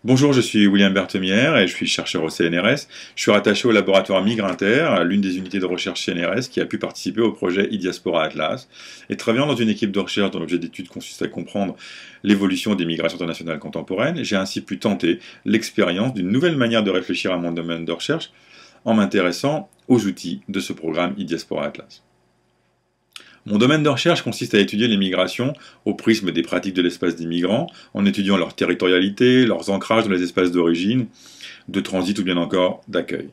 Bonjour, je suis William Berthemière et je suis chercheur au CNRS. Je suis rattaché au laboratoire Migrinter, l'une des unités de recherche CNRS qui a pu participer au projet e-Diaspora Atlas. Et travaillant dans une équipe de recherche dont l'objet d'étude consiste à comprendre l'évolution des migrations internationales contemporaines, j'ai ainsi pu tenter l'expérience d'une nouvelle manière de réfléchir à mon domaine de recherche en m'intéressant aux outils de ce programme e-Diaspora Atlas. Mon domaine de recherche consiste à étudier les migrations au prisme des pratiques de l'espace des migrants, en étudiant leur territorialité, leurs ancrages dans les espaces d'origine, de transit ou bien encore d'accueil.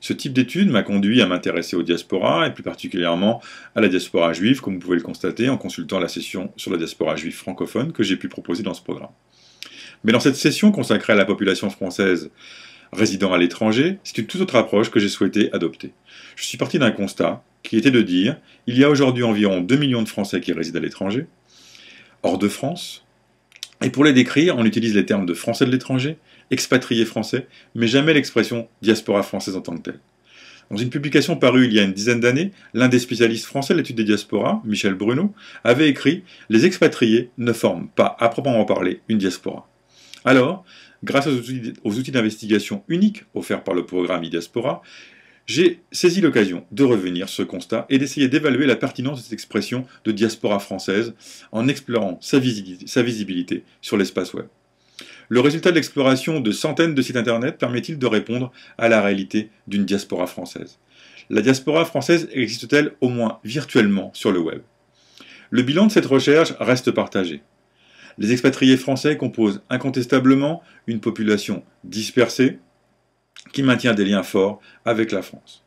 Ce type d'étude m'a conduit à m'intéresser aux diasporas, et plus particulièrement à la diaspora juive, comme vous pouvez le constater en consultant la session sur la diaspora juive francophone que j'ai pu proposer dans ce programme. Mais dans cette session consacrée à la population française résidant à l'étranger, c'est une toute autre approche que j'ai souhaité adopter. Je suis parti d'un constat qui était de dire il y a aujourd'hui environ 2 millions de Français qui résident à l'étranger, hors de France, et pour les décrire, on utilise les termes de Français de l'étranger, expatriés français, mais jamais l'expression diaspora française en tant que telle. Dans une publication parue il y a une dizaine d'années, l'un des spécialistes français de l'étude des diasporas, Michel Bruno, avait écrit « Les expatriés ne forment pas, à proprement parler, une diaspora ». Alors, grâce aux outils d'investigation uniques offerts par le programme e-Diaspora, j'ai saisi l'occasion de revenir sur ce constat et d'essayer d'évaluer la pertinence de cette expression de diaspora française en explorant sa visibilité sur l'espace web. Le résultat de l'exploration de centaines de sites internet permet-il de répondre à la réalité d'une diaspora française? La diaspora française existe-t-elle au moins virtuellement sur le web? Le bilan de cette recherche reste partagé. Les expatriés français composent incontestablement une population dispersée qui maintient des liens forts avec la France.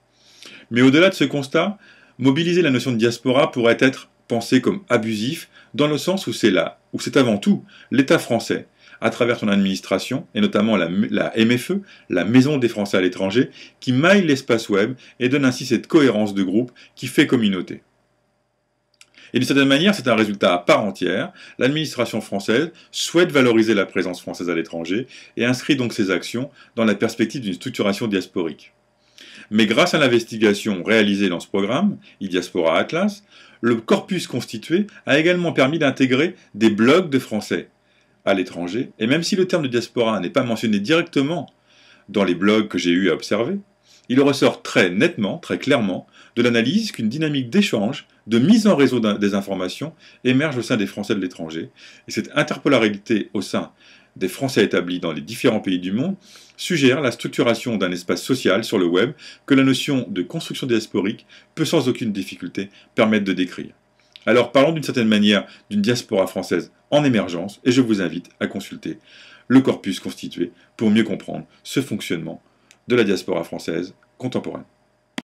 Mais au-delà de ce constat, mobiliser la notion de diaspora pourrait être pensé comme abusif dans le sens où c'est avant tout l'État français, à travers son administration, et notamment la MFE, la Maison des Français à l'étranger, qui maille l'espace web et donne ainsi cette cohérence de groupe qui fait communauté. Et d'une certaine manière, c'est un résultat à part entière. L'administration française souhaite valoriser la présence française à l'étranger et inscrit donc ses actions dans la perspective d'une structuration diasporique. Mais grâce à l'investigation réalisée dans ce programme, e-Diaspora Atlas, le corpus constitué a également permis d'intégrer des blogs de Français à l'étranger, et même si le terme de diaspora n'est pas mentionné directement dans les blogs que j'ai eu à observer, il ressort très nettement, très clairement, de l'analyse qu'une dynamique d'échange, de mise en réseau des informations émerge au sein des Français de l'étranger, et cette interpolarité au sein des Français établis dans les différents pays du monde suggère la structuration d'un espace social sur le web que la notion de construction diasporique peut sans aucune difficulté permettre de décrire. Alors parlons d'une certaine manière d'une diaspora française en émergence, et je vous invite à consulter le corpus constitué pour mieux comprendre ce fonctionnement de la diaspora française contemporaine.